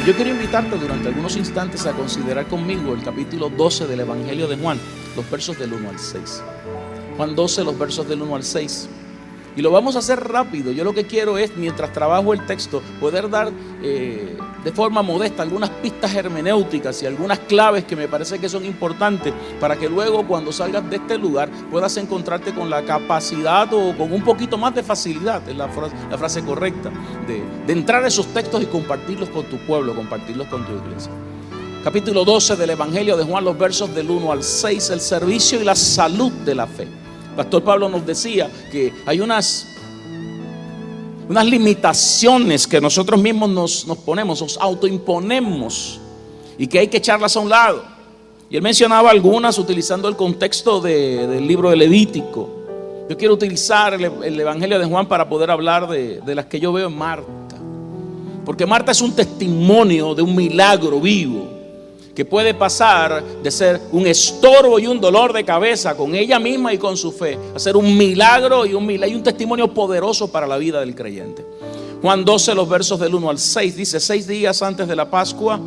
Yo quiero invitarte durante algunos instantes a considerar conmigo el capítulo 12 del Evangelio de Juan, los versos del 1 al 6. Juan 12, los versos del 1 al 6. Y lo vamos a hacer rápido. Yo lo que quiero es, mientras trabajo el texto, poder dar de forma modesta algunas pistas hermenéuticas y algunas claves que me parece que son importantes para que luego, cuando salgas de este lugar, puedas encontrarte con la capacidad o con un poquito más de facilidad, es la frase correcta, de entrar a esos textos y compartirlos con tu pueblo, compartirlos con tu iglesia. Capítulo 12 del Evangelio de Juan, los versos del 1 al 6, el servicio y la salud de la fe. Pastor Pablo nos decía que hay unas limitaciones que nosotros mismos nos ponemos, nos autoimponemos y que hay que echarlas a un lado. Y él mencionaba algunas utilizando el contexto del libro de Levítico. Yo quiero utilizar el Evangelio de Juan para poder hablar de las que yo veo en Marta. Porque Marta es un testimonio de un milagro vivo que puede pasar de ser un estorbo y un dolor de cabeza con ella misma y con su fe, a ser un milagro y un testimonio poderoso para la vida del creyente. Juan 12, los versos del 1 al 6, dice: 6 días antes de la Pascua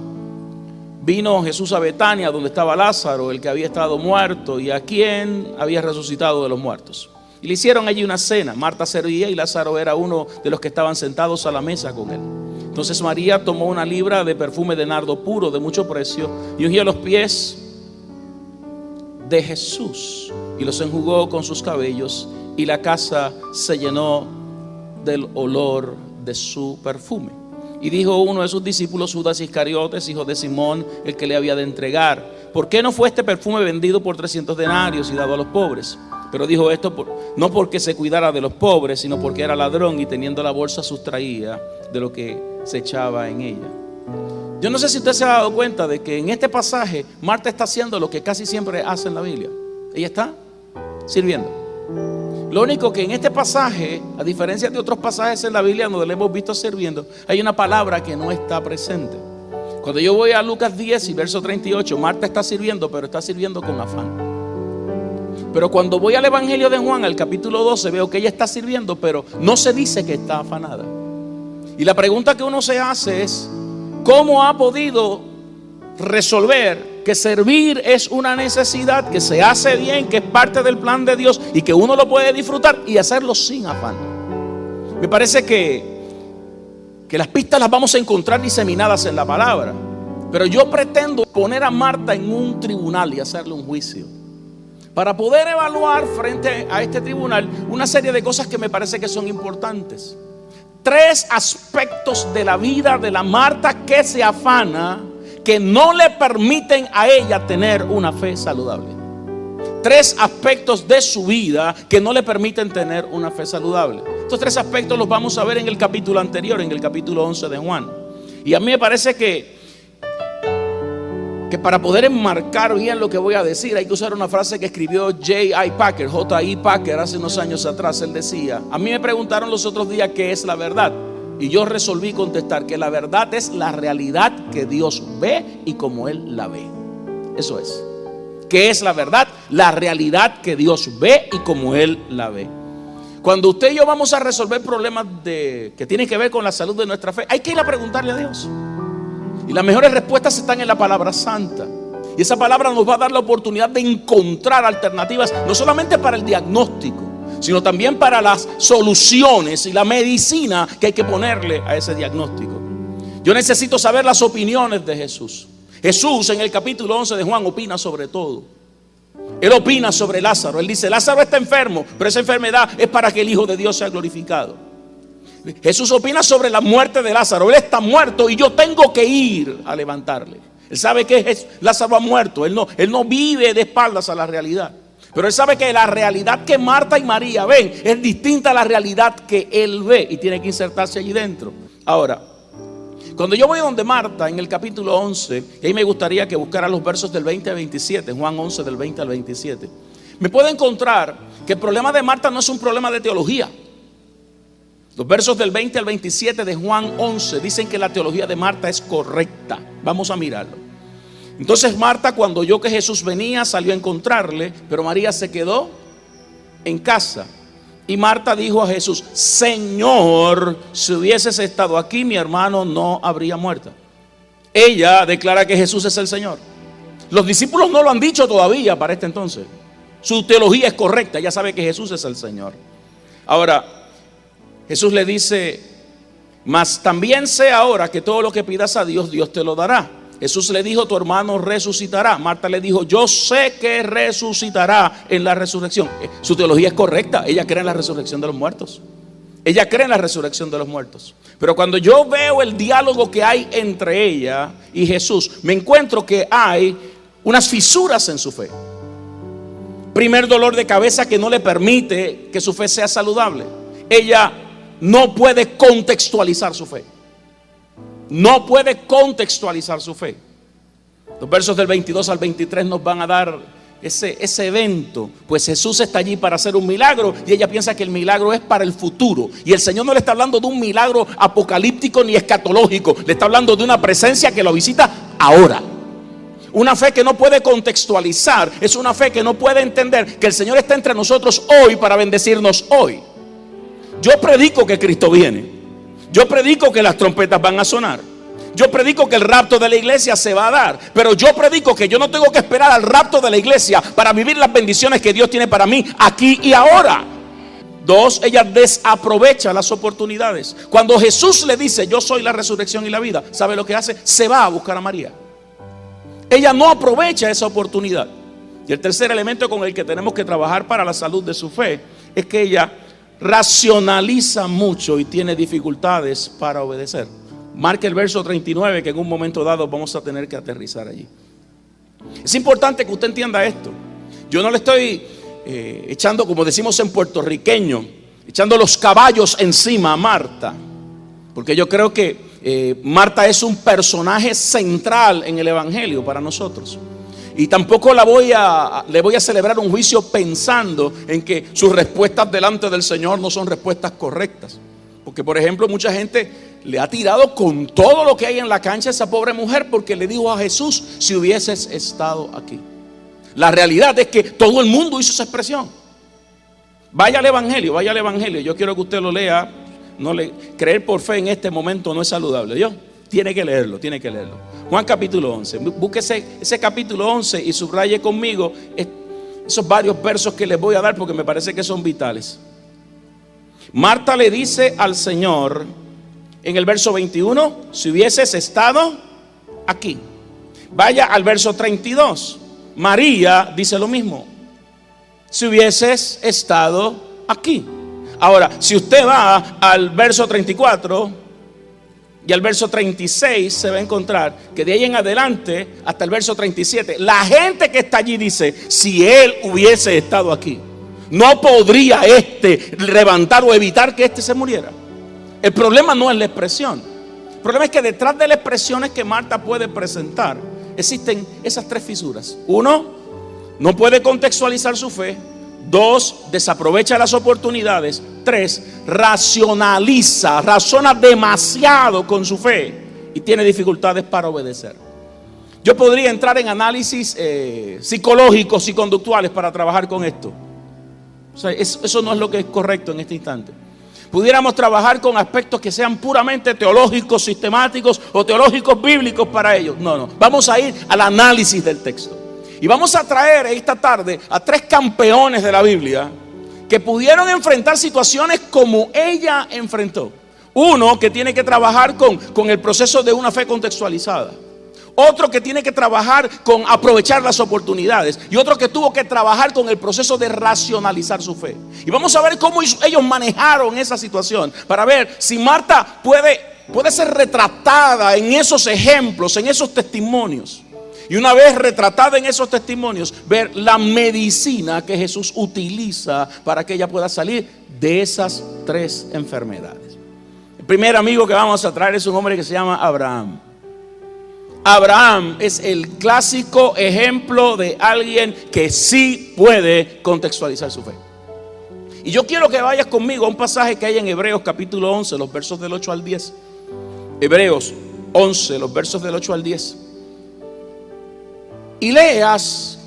vino Jesús a Betania, donde estaba Lázaro, el que había estado muerto y a quien había resucitado de los muertos. Y le hicieron allí una cena. Marta servía y Lázaro era uno de los que estaban sentados a la mesa con él. Entonces María tomó una libra de perfume de nardo puro de mucho precio y ungió los pies de Jesús y los enjugó con sus cabellos, y la casa se llenó del olor de su perfume. Y dijo uno de sus discípulos, Judas Iscariotes, hijo de Simón, el que le había de entregar: ¿por qué no fue este perfume vendido por 300 denarios y dado a los pobres? Pero dijo esto no porque se cuidara de los pobres, sino porque era ladrón y teniendo la bolsa sustraía de lo que se echaba en ella. Yo no sé si usted se ha dado cuenta de que en este pasaje Marta está haciendo lo que casi siempre hace en la Biblia. Ella está sirviendo. Lo único que en este pasaje, a diferencia de otros pasajes en la Biblia donde le hemos visto sirviendo, hay una palabra que no está presente. Cuando yo voy a Lucas 10 y verso 38, Marta está sirviendo, pero está sirviendo con afán. Pero cuando voy al Evangelio de Juan, al capítulo 12, veo que ella está sirviendo, pero no se dice que está afanada. Y la pregunta que uno se hace es: ¿cómo ha podido resolver que servir es una necesidad, que se hace bien, que es parte del plan de Dios y que uno lo puede disfrutar y hacerlo sin afán? Me parece que las pistas las vamos a encontrar diseminadas en la palabra, pero yo pretendo poner a Marta en un tribunal y hacerle un juicio, para poder evaluar frente a este tribunal una serie de cosas que me parece que son importantes. 3 aspectos de la vida de la Marta que se afana, que no le permiten a ella tener una fe saludable. 3 aspectos de su vida que no le permiten tener una fe saludable. Estos 3 aspectos los vamos a ver en el capítulo anterior, en el capítulo 11 de Juan. Y a mí me parece que para poder enmarcar bien lo que voy a decir, hay que usar una frase que escribió J.I. Packer hace unos años atrás. Él decía: a mí me preguntaron los otros días qué es la verdad, y yo resolví contestar que la verdad es la realidad que Dios ve y como Él la ve. Eso es. ¿Qué es la verdad? La realidad que Dios ve y como Él la ve. Cuando usted y yo vamos a resolver problemas que tienen que ver con la salud de nuestra fe, hay que ir a preguntarle a Dios. Y las mejores respuestas están en la palabra santa. Y esa palabra nos va a dar la oportunidad de encontrar alternativas, no solamente para el diagnóstico, sino también para las soluciones y la medicina que hay que ponerle a ese diagnóstico. Yo necesito saber las opiniones de Jesús. Jesús en el capítulo 11 de Juan opina sobre todo. Él opina sobre Lázaro. Él dice: Lázaro está enfermo, pero esa enfermedad es para que el Hijo de Dios sea glorificado. Jesús opina sobre la muerte de Lázaro. Él está muerto y yo tengo que ir a levantarle. Él sabe que Lázaro ha muerto. Él no vive de espaldas a la realidad. Pero él sabe que la realidad que Marta y María ven es distinta a la realidad que él ve, y tiene que insertarse allí dentro. Ahora, cuando yo voy donde Marta en el capítulo 11, y ahí me gustaría que buscara los versos del 20 al 27, Juan 11 del 20 al 27, me puedo encontrar que el problema de Marta no es un problema de teología. Los versos del 20 al 27 de Juan 11 dicen que la teología de Marta es correcta. Vamos a mirarlo. Entonces Marta, cuando oyó que Jesús venía, salió a encontrarle, pero María se quedó en casa. Y Marta dijo a Jesús: Señor, si hubieses estado aquí, mi hermano no habría muerto. Ella declara que Jesús es el Señor. Los discípulos no lo han dicho todavía para este entonces. Su teología es correcta, ella sabe que Jesús es el Señor. Ahora, Jesús le dice: mas también sé ahora que todo lo que pidas a Dios, Dios te lo dará. Jesús le dijo: tu hermano resucitará. Marta le dijo: yo sé que resucitará en la resurrección. Su teología es correcta, ella cree en la resurrección de los muertos. Ella cree en la resurrección de los muertos. Pero cuando yo veo el diálogo que hay entre ella y Jesús, me encuentro que hay unas fisuras en su fe. Primer dolor de cabeza que no le permite que su fe sea saludable. Ella no puede contextualizar su fe. No puede contextualizar su fe. Los versos del 22 al 23 nos van a dar ese evento. Pues Jesús está allí para hacer un milagro y ella piensa que el milagro es para el futuro. Y el Señor no le está hablando de un milagro apocalíptico ni escatológico. Le está hablando de una presencia que lo visita ahora. Una fe que no puede contextualizar. Es una fe que no puede entender que el Señor está entre nosotros hoy para bendecirnos hoy. Yo predico que Cristo viene. Yo predico que las trompetas van a sonar. Yo predico que el rapto de la iglesia se va a dar. Pero yo predico que yo no tengo que esperar al rapto de la iglesia para vivir las bendiciones que Dios tiene para mí aquí y ahora. Dos, ella desaprovecha las oportunidades. Cuando Jesús le dice: yo soy la resurrección y la vida, ¿sabe lo que hace? Se va a buscar a María. Ella no aprovecha esa oportunidad. Y el tercer elemento con el que tenemos que trabajar para la salud de su fe es que ella racionaliza mucho y tiene dificultades para obedecer. Marque el verso 39, que en un momento dado vamos a tener que aterrizar allí. Es importante que usted entienda esto. Yo no le estoy echando, como decimos en puertorriqueño, echando los caballos encima a Marta, porque yo creo que Marta es un personaje central en el evangelio para nosotros. Y tampoco le voy a celebrar un juicio pensando en que sus respuestas delante del Señor no son respuestas correctas. Porque, por ejemplo, mucha gente le ha tirado con todo lo que hay en la cancha a esa pobre mujer porque le dijo a Jesús: si hubieses estado aquí. La realidad es que todo el mundo hizo esa expresión. Vaya al evangelio, vaya al evangelio. Yo quiero que usted lo lea. Creer por fe en este momento no es saludable. Tiene que leerlo, tiene que leerlo. Juan capítulo 11. Búsquese ese capítulo 11 y subraye conmigo esos varios versos que les voy a dar porque me parece que son vitales. Marta le dice al Señor en el verso 21: si hubieses estado aquí. Vaya al verso 32. María dice lo mismo: si hubieses estado aquí. Ahora, si usted va al verso 34 y al verso 36, se va a encontrar que de ahí en adelante hasta el verso 37, la gente que está allí dice: si él hubiese estado aquí, no podría levantar o evitar que se muriera. El problema no es la expresión. El problema es que detrás de las expresiones que Marta puede presentar existen esas tres fisuras. Uno, no puede contextualizar su fe. Dos, desaprovecha las oportunidades. Tres, razona demasiado con su fe y tiene dificultades para obedecer. Yo podría entrar en análisis psicológicos y conductuales para trabajar con esto. O sea, eso no es lo que es correcto en este instante. Pudiéramos trabajar con aspectos que sean puramente teológicos, sistemáticos o teológicos bíblicos para ellos. No. Vamos a ir al análisis del texto. Y vamos a traer esta tarde a tres campeones de la Biblia que pudieron enfrentar situaciones como ella enfrentó. Uno que tiene que trabajar con el proceso de una fe contextualizada. Otro que tiene que trabajar con aprovechar las oportunidades. Y otro que tuvo que trabajar con el proceso de racionalizar su fe. Y vamos a ver cómo ellos manejaron esa situación, para ver si Marta puede ser retratada en esos ejemplos, en esos testimonios. Y una vez retratada en esos testimonios, ver la medicina que Jesús utiliza para que ella pueda salir de esas tres enfermedades. El primer amigo que vamos a traer es un hombre que se llama Abraham. Abraham es el clásico ejemplo de alguien que sí puede contextualizar su fe. Y yo quiero que vayas conmigo a un pasaje que hay en Hebreos capítulo 11, los versos del 8 al 10. Hebreos 11, los versos del 8 al 10. Y leas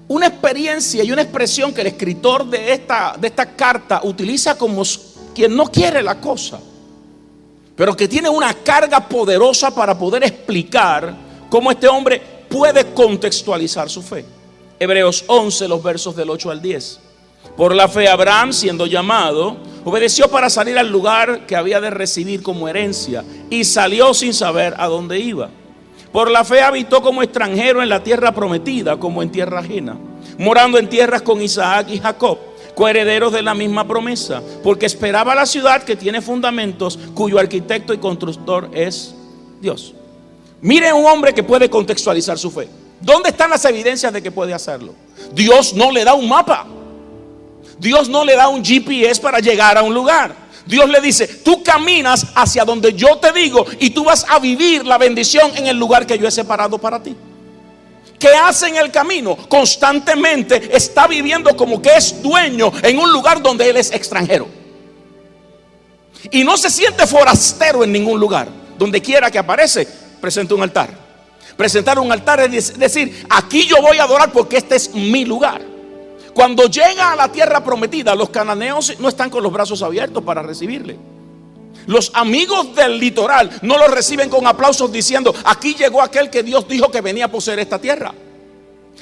una experiencia y una expresión que el escritor de esta carta utiliza como quien no quiere la cosa. pero que tiene una carga poderosa para poder explicar cómo este hombre puede contextualizar su fe. Hebreos 11, los versos del 8 al 10. Por la fe Abraham, siendo llamado, obedeció para salir al lugar que había de recibir como herencia, y salió sin saber a dónde iba. Por la fe habitó como extranjero en la tierra prometida, como en tierra ajena, morando en tierras con Isaac y Jacob, coherederos de la misma promesa, porque esperaba la ciudad que tiene fundamentos, cuyo arquitecto y constructor es Dios. Miren un hombre que puede contextualizar su fe. ¿Dónde están las evidencias de que puede hacerlo? Dios no le da un mapa. Dios no le da un GPS para llegar a un lugar. Dios le dice, tú caminas hacia donde yo te digo y tú vas a vivir la bendición en el lugar que yo he separado para ti. ¿Qué hace en el camino? Constantemente está viviendo como que es dueño en un lugar donde él es extranjero. Y no se siente forastero en ningún lugar. Donde quiera que aparece, presenta un altar. Presentar un altar es decir, aquí yo voy a adorar porque este es mi lugar. Cuando llega a la tierra prometida, los cananeos no están con los brazos abiertos para recibirle. Los amigos del litoral no lo reciben con aplausos diciendo, aquí llegó aquel que Dios dijo que venía a poseer esta tierra.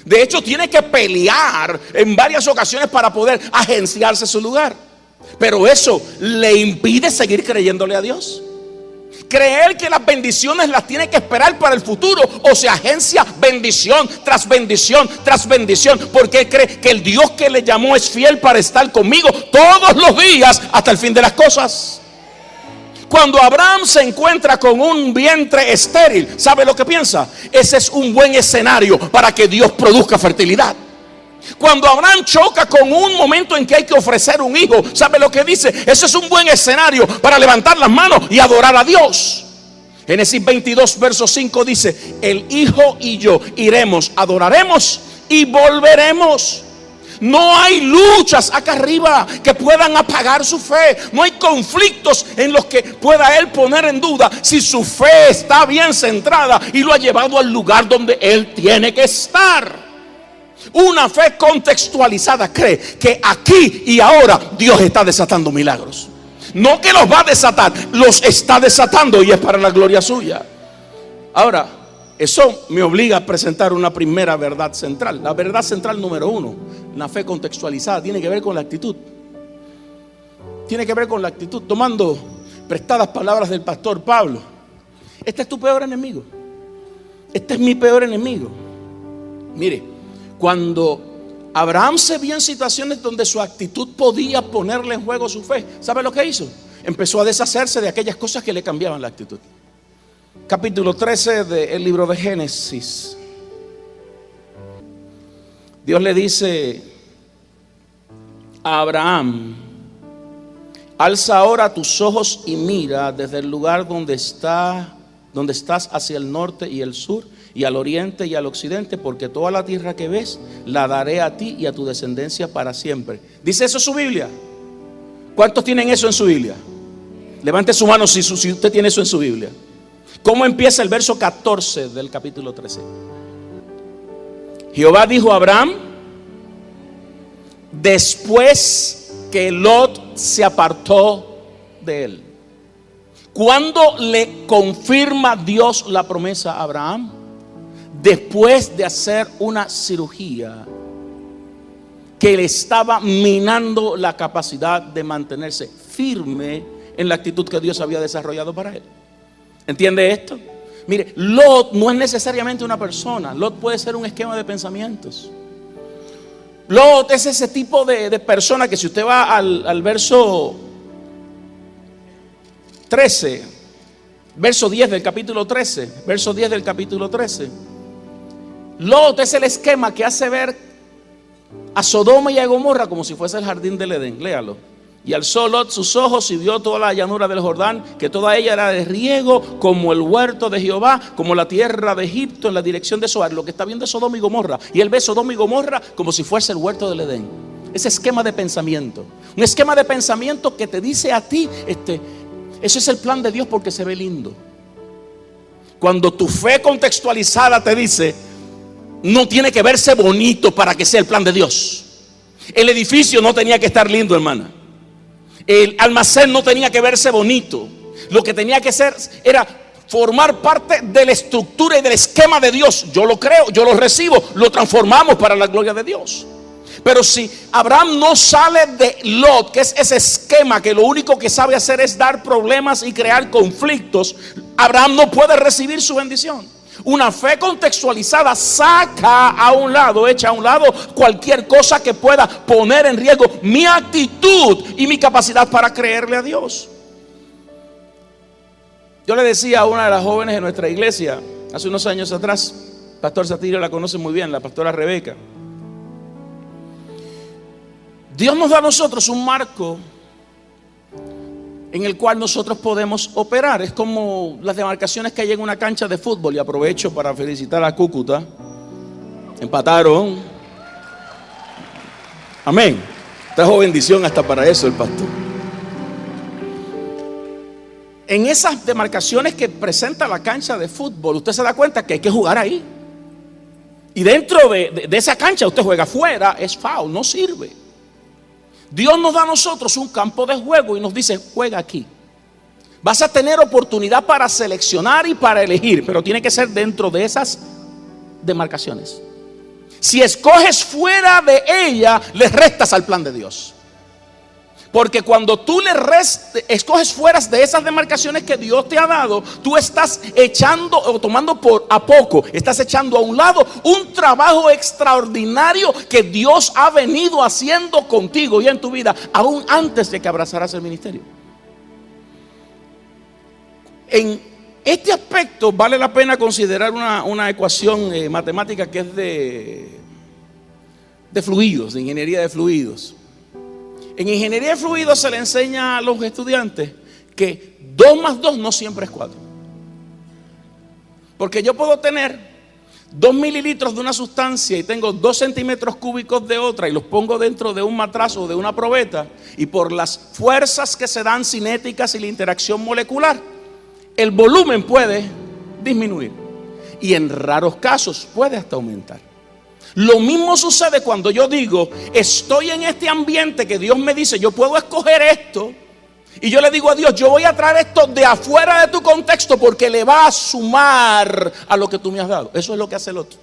De hecho, tiene que pelear en varias ocasiones para poder agenciarse su lugar. Pero eso le impide seguir creyéndole a Dios. Creer que las bendiciones las tiene que esperar para el futuro, o se agencia bendición tras bendición tras bendición, porque él cree que el Dios que le llamó es fiel para estar conmigo todos los días hasta el fin de las cosas. Cuando Abraham se encuentra con un vientre estéril, ¿sabe lo que piensa? Ese es un buen escenario para que Dios produzca fertilidad. Cuando Abraham choca con un momento en que hay que ofrecer un hijo, ¿sabe lo que dice? Ese es un buen escenario para levantar las manos y adorar a Dios. Génesis 22 verso 5 dice, el hijo y yo iremos, adoraremos y volveremos. No hay luchas acá arriba que puedan apagar su fe. No hay conflictos en los que pueda él poner en duda si su fe está bien centrada y lo ha llevado al lugar donde él tiene que estar. Una fe contextualizada cree que aquí y ahora Dios está desatando milagros. No que los va a desatar, los está desatando y es para la gloria suya. Ahora, eso me obliga a presentar una primera verdad central. La verdad central número 1, la fe contextualizada, tiene que ver con la actitud. Tiene que ver con la actitud, tomando prestadas palabras del pastor Pablo. Este es tu peor enemigo. Este es mi peor enemigo. Mire, cuando Abraham se vio en situaciones donde su actitud podía ponerle en juego su fe, ¿sabe lo que hizo? Empezó a deshacerse de aquellas cosas que le cambiaban la actitud. Capítulo 13 del libro de Génesis. Dios le dice a Abraham, alza ahora tus ojos y mira desde el lugar donde estás hacia el norte y el sur, y al oriente y al occidente, porque toda la tierra que ves la daré a ti y a tu descendencia para siempre. ¿Dice eso su Biblia? ¿Cuántos tienen eso en su Biblia? Levante su mano si usted tiene eso en su Biblia. ¿Cómo empieza el verso 14 del capítulo 13? Jehová dijo a Abraham, después que Lot se apartó de él. ¿Cuándo le confirma Dios la promesa a Abraham? Después de hacer una cirugía que le estaba minando la capacidad de mantenerse firme en la actitud que Dios había desarrollado para él. ¿Entiende esto? Mire, Lot no es necesariamente una persona. Lot puede ser un esquema de pensamientos. Lot es ese tipo de persona que si usted va al verso 13, verso 10 del capítulo 13, verso 10 del capítulo 13, Lot es el esquema que hace ver a Sodoma y a Gomorra como si fuese el jardín del Edén. Léalo. Y alzó Lot sus ojos y vio toda la llanura del Jordán, que toda ella era de riego, como el huerto de Jehová, como la tierra de Egipto en la dirección de Zoar. Lo que está viendo es Sodoma y Gomorra. Y él ve Sodoma y Gomorra como si fuese el huerto del Edén. Ese esquema de pensamiento. Un esquema de pensamiento que te dice a ti, ese es el plan de Dios porque se ve lindo. Cuando tu fe contextualizada te dice, no tiene que verse bonito para que sea el plan de Dios. El edificio no tenía que estar lindo, hermana. El almacén no tenía que verse bonito. lo que tenía que ser era formar parte de la estructura y del esquema de Dios. Yo lo creo, yo lo recibo, lo transformamos para la gloria de Dios. Pero si Abraham no sale de Lot, que es ese esquema que lo único que sabe hacer es dar problemas y crear conflictos, Abraham no puede recibir su bendición. Una fe contextualizada saca a un lado, echa a un lado cualquier cosa que pueda poner en riesgo mi actitud y mi capacidad para creerle a Dios. Yo le decía a una de las jóvenes de nuestra iglesia hace unos años atrás, Pastor Satirio la conoce muy bien, la pastora Rebeca. Dios nos da a nosotros un marco en el cual nosotros podemos operar. Es como las demarcaciones que hay en una cancha de fútbol. Y aprovecho para felicitar a Cúcuta. Empataron. Amén. Trajo bendición hasta para eso el pastor. En esas demarcaciones que presenta la cancha de fútbol, usted se da cuenta que hay que jugar ahí. Y dentro de esa cancha usted juega afuera, es foul, no sirve. Dios nos da a nosotros un campo de juego y nos dice, juega aquí. Vas a tener oportunidad para seleccionar y para elegir, pero tiene que ser dentro de esas demarcaciones. Si escoges fuera de ella, le restas al plan de Dios. Porque cuando tú escoges fuera de esas demarcaciones que Dios te ha dado, tú estás echando o tomando por a poco, estás echando a un lado un trabajo extraordinario que Dios ha venido haciendo contigo y en tu vida, aún antes de que abrazaras el ministerio. En este aspecto vale la pena considerar una ecuación matemática que es de fluidos, de ingeniería de fluidos. En ingeniería de fluidos se le enseña a los estudiantes que 2 más 2 no siempre es 4. Porque yo puedo tener 2 mililitros de una sustancia y tengo 2 centímetros cúbicos de otra y los pongo dentro de un matrazo o de una probeta, y por las fuerzas que se dan cinéticas y la interacción molecular, el volumen puede disminuir y en raros casos puede hasta aumentar. Lo mismo sucede cuando yo digo, estoy en este ambiente que Dios me dice, yo puedo escoger esto, y yo le digo a Dios, yo voy a traer esto de afuera de tu contexto porque le va a sumar a lo que tú me has dado. Eso es lo que hace el otro.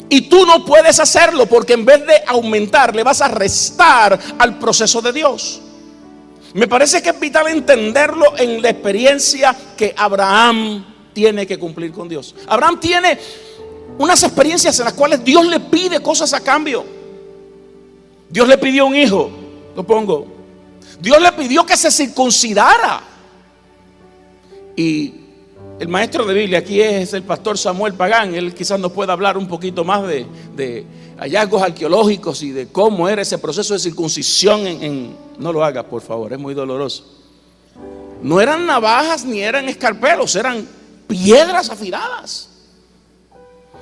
Y tú no puedes hacerlo porque en vez de aumentar, le vas a restar al proceso de Dios. Me parece que es vital entenderlo en la experiencia que Abraham tiene que cumplir con Dios. Abraham tiene unas experiencias en las cuales Dios le pide cosas a cambio. Dios le pidió un hijo, lo pongo. Dios le pidió que se circuncidara. Y el maestro de Biblia aquí es el pastor Samuel Pagán. Él quizás nos pueda hablar un poquito más de hallazgos arqueológicos y de cómo era ese proceso de circuncisión no lo haga, por favor, es muy doloroso. No eran navajas ni eran escarpelos, eran piedras afiladas.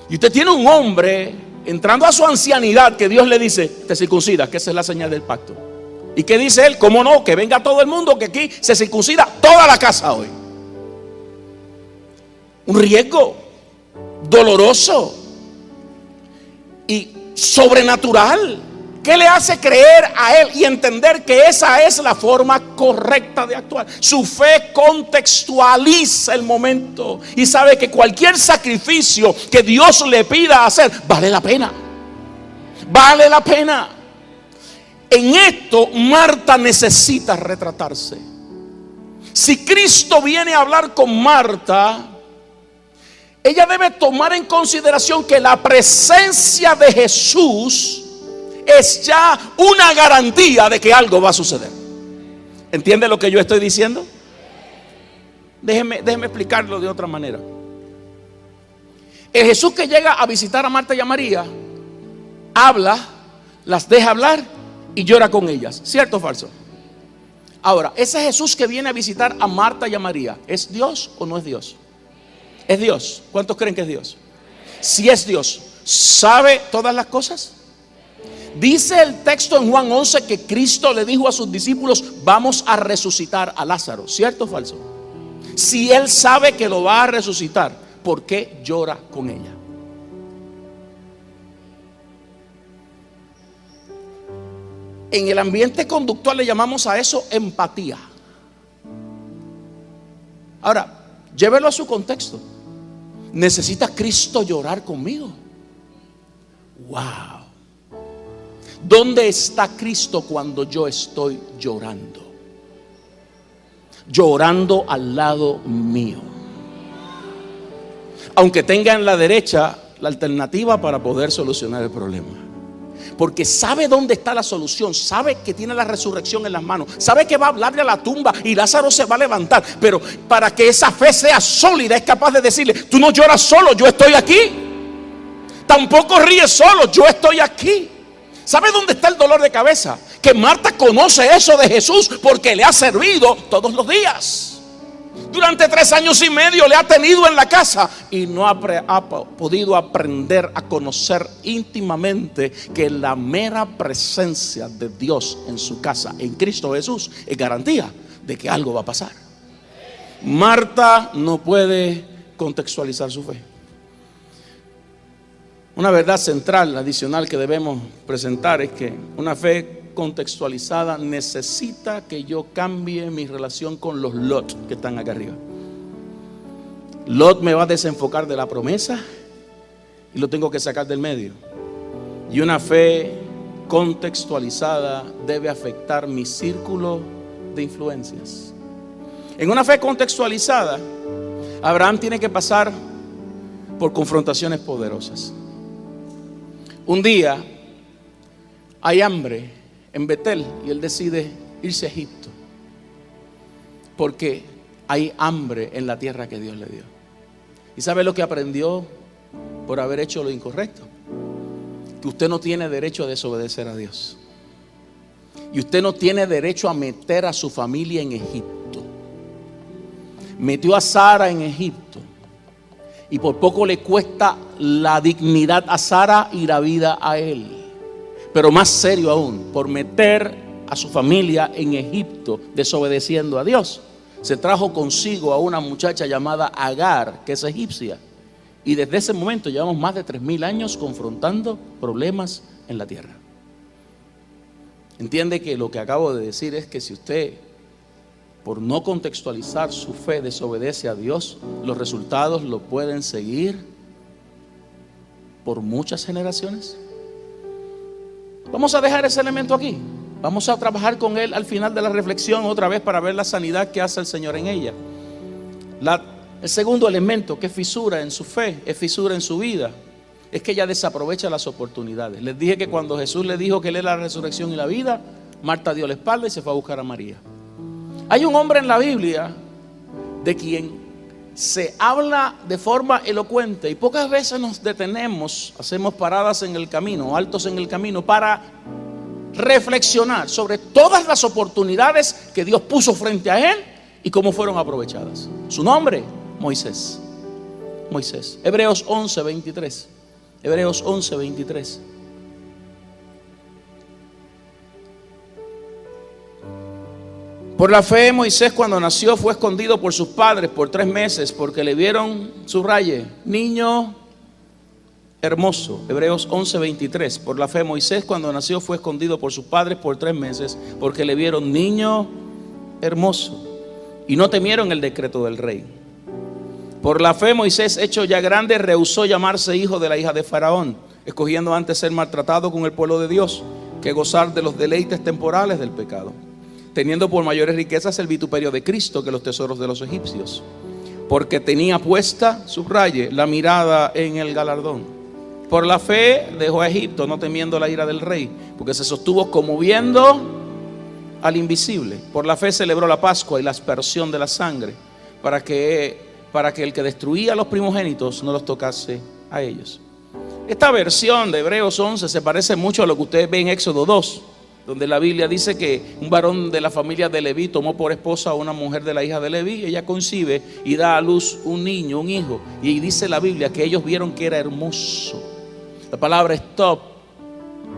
Y usted tiene un hombre entrando a su ancianidad que Dios le dice, te circuncidas, que esa es la señal del pacto. ¿Y qué dice él? ¿Cómo no? Que venga todo el mundo, que aquí se circuncida toda la casa hoy. Un riesgo doloroso y sobrenatural. ¿Qué le hace creer a él y entender que esa es la forma correcta de actuar? Su fe contextualiza el momento y sabe que cualquier sacrificio que Dios le pida hacer vale la pena. Vale la pena. En esto Marta necesita retratarse. Si Cristo viene a hablar con Marta, ella debe tomar en consideración que la presencia de Jesús es ya una garantía de que algo va a suceder. ¿Entiende lo que yo estoy diciendo? Déjeme explicarlo de otra manera. El Jesús que llega a visitar a Marta y a María habla, las deja hablar y llora con ellas. ¿Cierto o falso? Ahora, ese Jesús que viene a visitar a Marta y a María, ¿es Dios o no es Dios? Es Dios. ¿Cuántos creen que es Dios? Si es Dios, ¿sabe todas las cosas? Dice el texto en Juan 11 que Cristo le dijo a sus discípulos, vamos a resucitar a Lázaro. ¿Cierto o falso? Si él sabe que lo va a resucitar, ¿por qué llora con ella? En el ambiente conductual le llamamos a eso empatía. Ahora, llévelo a su contexto. ¿Necesita Cristo llorar conmigo? Wow. ¿Dónde está Cristo cuando yo estoy llorando? Llorando al lado mío. Aunque tenga en la derecha la alternativa para poder solucionar el problema. Porque sabe dónde está la solución, sabe que tiene la resurrección en las manos, sabe que va a hablarle a la tumba y Lázaro se va a levantar. Pero para que esa fe sea sólida, es capaz de decirle: tú no lloras solo, yo estoy aquí. Tampoco ríes solo, yo estoy aquí. ¿Sabe dónde está el dolor de cabeza? Que Marta conoce eso de Jesús porque le ha servido todos los días. Durante 3 años y medio le ha tenido en la casa y no ha podido aprender a conocer íntimamente que la mera presencia de Dios en su casa, en Cristo Jesús, es garantía de que algo va a pasar. Marta no puede contextualizar su fe. Una verdad central, adicional, que debemos presentar es que una fe contextualizada necesita que yo cambie mi relación con los Lot que están acá arriba. Lot me va a desenfocar de la promesa y lo tengo que sacar del medio. Y una fe contextualizada debe afectar mi círculo de influencias. En una fe contextualizada, Abraham tiene que pasar por confrontaciones poderosas. Un día hay hambre en Betel y él decide irse a Egipto porque hay hambre en la tierra que Dios le dio. ¿Y sabe lo que aprendió por haber hecho lo incorrecto? Que usted no tiene derecho a desobedecer a Dios. Y usted no tiene derecho a meter a su familia en Egipto. Metió a Sara en Egipto y por poco le cuesta la dignidad a Sara y la vida a él. Pero más serio aún, por meter a su familia en Egipto desobedeciendo a Dios, se trajo consigo a una muchacha llamada Agar, que es egipcia. Y desde ese momento llevamos más de 3000 años confrontando problemas en la tierra. Entiende que lo que acabo de decir es que si usted, por no contextualizar su fe, desobedece a Dios, los resultados lo pueden seguir por muchas generaciones. Vamos a dejar ese elemento aquí. Vamos a trabajar con él al final de la reflexión otra vez para ver la sanidad que hace el Señor en ella. El segundo elemento que es fisura en su fe, es fisura en su vida, es que ella desaprovecha las oportunidades. Les dije que cuando Jesús le dijo que él era la resurrección y la vida, Marta dio la espalda y se fue a buscar a María. Hay un hombre en la Biblia de quien se habla de forma elocuente y pocas veces nos detenemos, hacemos paradas en el camino, altos en el camino para reflexionar sobre todas las oportunidades que Dios puso frente a él y cómo fueron aprovechadas. Su nombre, Moisés. Moisés. Hebreos 11:23. Hebreos 11:23. Por la fe, Moisés cuando nació fue escondido por sus padres por 3 meses porque le vieron, subraye, niño hermoso. Hebreos 11:23. Por la fe, Moisés cuando nació fue escondido por sus padres por 3 meses porque le vieron niño hermoso y no temieron el decreto del rey. Por la fe, Moisés, hecho ya grande, rehusó llamarse hijo de la hija de Faraón, escogiendo antes ser maltratado con el pueblo de Dios que gozar de los deleites temporales del pecado, teniendo por mayores riquezas el vituperio de Cristo que los tesoros de los egipcios, porque tenía puesta, subraye, la mirada en el galardón. Por la fe dejó a Egipto, no temiendo la ira del rey, porque se sostuvo como viendo al invisible. Por la fe celebró la Pascua y la aspersión de la sangre, para que el que destruía a los primogénitos no los tocase a ellos. Esta versión de Hebreos 11 se parece mucho a lo que ustedes ven en Éxodo 2, donde la Biblia dice que un varón de la familia de Leví tomó por esposa a una mujer de la hija de Leví. Ella concibe y da a luz un niño, un hijo. Y dice la Biblia que ellos vieron que era hermoso. La palabra stop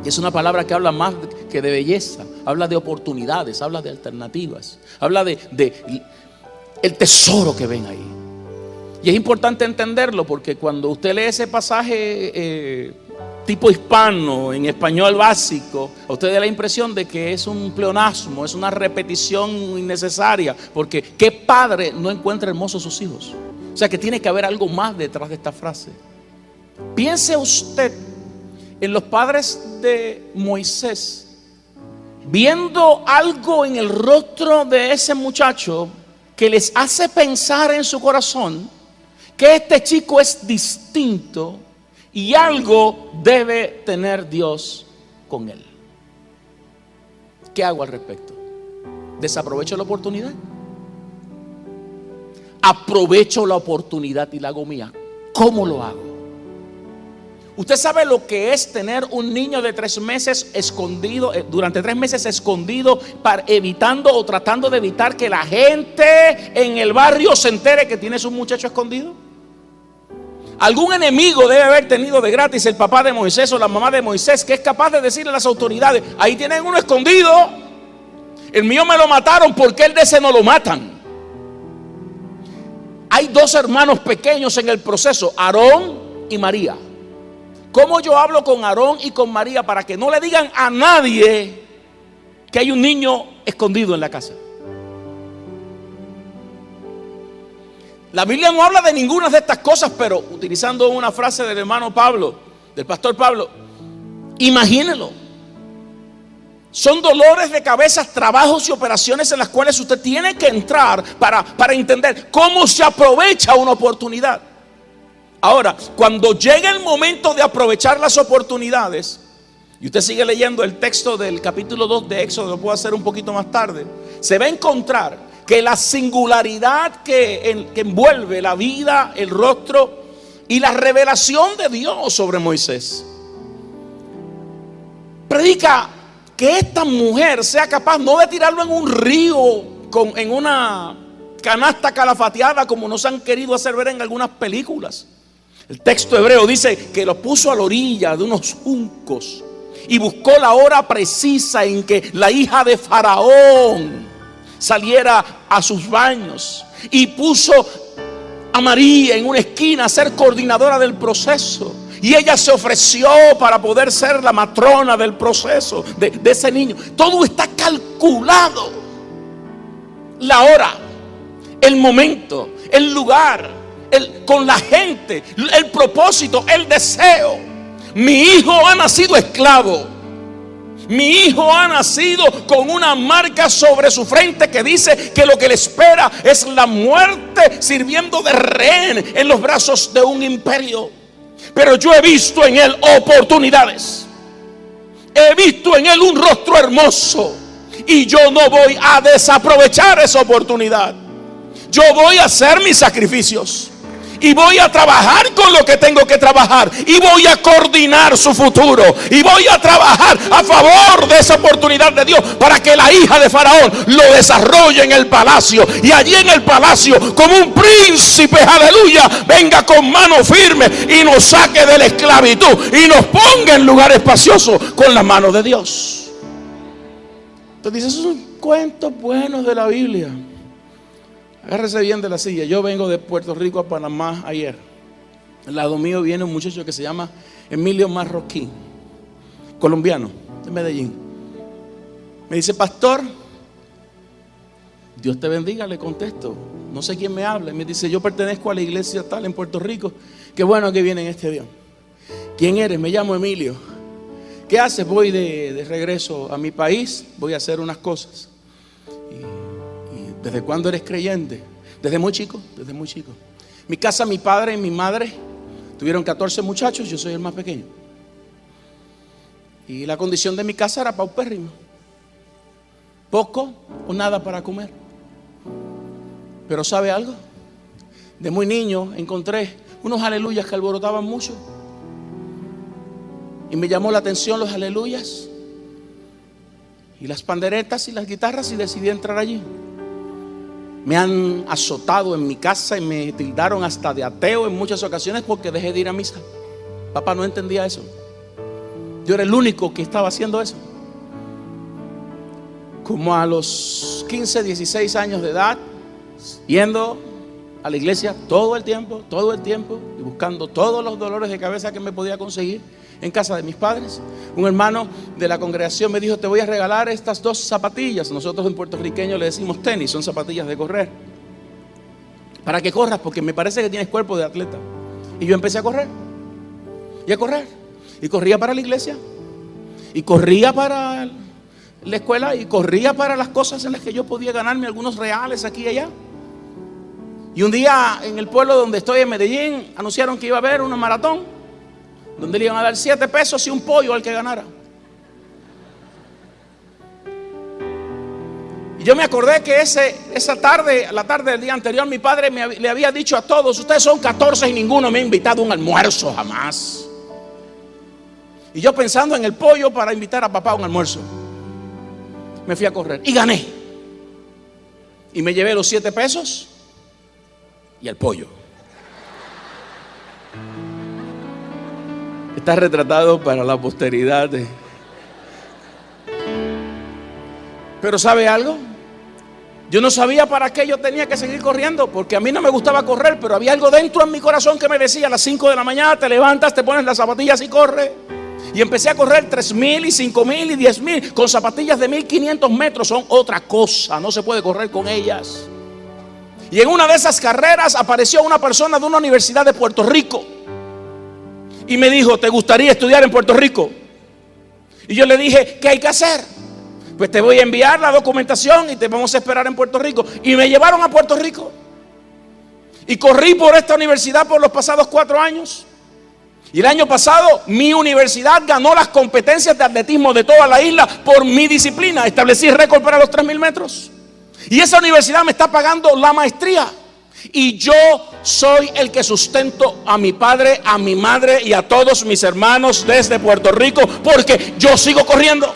es una palabra que habla más que de belleza. Habla de oportunidades, habla de alternativas, habla de el tesoro que ven ahí. Y es importante entenderlo porque cuando usted lee ese pasaje tipo hispano, en español básico, a usted da la impresión de que es un pleonasmo, es una repetición innecesaria, porque ¿qué padre no encuentra hermosos sus hijos? O sea que tiene que haber algo más detrás de esta frase. Piense usted en los padres de Moisés, viendo algo en el rostro de ese muchacho que les hace pensar en su corazón que este chico es distinto y algo debe tener Dios con él. ¿Qué hago al respecto? ¿Desaprovecho la oportunidad? Aprovecho la oportunidad y la hago mía. ¿Cómo lo hago? Usted sabe lo que es tener un niño de 3 meses escondido, durante 3 meses escondido, evitando o tratando de evitar que la gente en el barrio se entere que tienes un muchacho escondido. Algún enemigo debe haber tenido de gratis el papá de Moisés o la mamá de Moisés, que es capaz de decirle a las autoridades: ahí tienen uno escondido, el mío me lo mataron, ¿por qué el de ese no lo matan? Hay 2 hermanos pequeños en el proceso, Aarón y María. ¿Cómo yo hablo con Aarón y con María para que no le digan a nadie que hay un niño escondido en la casa? La Biblia no habla de ninguna de estas cosas, pero utilizando una frase del hermano Pablo, del pastor Pablo, imagínelo. Son dolores de cabeza, trabajos y operaciones en las cuales usted tiene que entrar para entender cómo se aprovecha una oportunidad. Ahora, cuando llega el momento de aprovechar las oportunidades, y usted sigue leyendo el texto del capítulo 2 de Éxodo, lo puedo hacer un poquito más tarde, se va a encontrar que la singularidad que envuelve la vida, el rostro y la revelación de Dios sobre Moisés predica que esta mujer sea capaz no de tirarlo en un río, en una canasta calafateada como nos han querido hacer ver en algunas películas. El texto hebreo dice que lo puso a la orilla de unos juncos y buscó la hora precisa en que la hija de Faraón saliera a sus baños, y puso a María en una esquina a ser coordinadora del proceso, y ella se ofreció para poder ser la matrona del proceso de ese niño. Todo está calculado: la hora, el momento, el lugar, con la gente, el propósito, el deseo. Mi hijo ha nacido esclavo. Mi hijo ha nacido con una marca sobre su frente que dice que lo que le espera es la muerte, sirviendo de rehén en los brazos de un imperio. Pero yo he visto en él oportunidades. He visto en él un rostro hermoso, y yo no voy a desaprovechar esa oportunidad. Yo voy a hacer mis sacrificios, y voy a trabajar con lo que tengo que trabajar, y voy a coordinar su futuro, y voy a trabajar a favor de esa oportunidad de Dios para que la hija de Faraón lo desarrolle en el palacio, y allí en el palacio, como un príncipe, aleluya, venga con mano firme y nos saque de la esclavitud y nos ponga en lugares espaciosos con la mano de Dios. Entonces dice: esos son cuentos buenos de la Biblia. Agárrese bien de la silla. Yo vengo de Puerto Rico a Panamá ayer. Al lado mío viene un muchacho que se llama Emilio Marroquín, colombiano, de Medellín. Me dice: pastor, Dios te bendiga. Le contesto: no sé quién me habla. Y me dice: yo pertenezco a la iglesia tal en Puerto Rico. Qué bueno que viene en este avión. ¿Quién eres? Me llamo Emilio. ¿Qué haces? Voy de regreso a mi país. Voy a hacer unas cosas. ¿Desde cuándo eres creyente? Desde muy chico, desde muy chico. Mi casa, mi padre y mi madre tuvieron 14 muchachos, yo soy el más pequeño. Y la condición de mi casa era paupérrima. Poco o nada para comer. Pero ¿sabe algo? De muy niño encontré unos aleluyas que alborotaban mucho. Y me llamó la atención los aleluyas y las panderetas y las guitarras, y decidí entrar allí. Me han azotado en mi casa y me tildaron hasta de ateo en muchas ocasiones porque dejé de ir a misa. Papá no entendía eso. Yo era el único que estaba haciendo eso. Como a los 15, 16 años de edad, yendo a la iglesia todo el tiempo, y buscando todos los dolores de cabeza que me podía conseguir, en casa de mis padres. Un hermano de la congregación me dijo: te voy a regalar estas 2 zapatillas. Nosotros en puertorriqueño le decimos tenis, son zapatillas de correr, para que corras, porque me parece que tienes cuerpo de atleta. Y yo empecé a correr, y a correr, y corría para la iglesia, y corría para la escuela, y corría para las cosas en las que yo podía ganarme algunos reales aquí y allá. Y un día en el pueblo donde estoy, en Medellín, anunciaron que iba a haber una maratón donde le iban a dar 7 pesos y un pollo al que ganara. Y yo me acordé que esa tarde, la tarde del día anterior, mi padre le había dicho a todos: ustedes son 14 y ninguno me ha invitado a un almuerzo jamás. Y yo, pensando en el pollo para invitar a papá a un almuerzo, me fui a correr y gané. Y me llevé los 7 pesos y el pollo. Está retratado para la posteridad. Pero ¿sabe algo? Yo no sabía para qué yo tenía que seguir corriendo, porque a mí no me gustaba correr, pero había algo dentro en mi corazón que me decía: a las 5 de la mañana te levantas, te pones las zapatillas y corre. Y empecé a correr 3,000 y 5,000 y 10,000 con zapatillas de 1,500 metros. Son otra cosa, no se puede correr con ellas. Y en una de esas carreras apareció una persona de una universidad de Puerto Rico y me dijo: ¿te gustaría estudiar en Puerto Rico? Y yo le dije: ¿qué hay que hacer? Pues te voy a enviar la documentación y te vamos a esperar en Puerto Rico. Y me llevaron a Puerto Rico y corrí por esta universidad por los pasados 4 años. Y el año pasado mi universidad ganó las competencias de atletismo de toda la isla por mi disciplina. Establecí récord para los 3,000 metros. Y esa universidad me está pagando la maestría. Y yo soy el que sustento a mi padre, a mi madre y a todos mis hermanos desde Puerto Rico, porque yo sigo corriendo.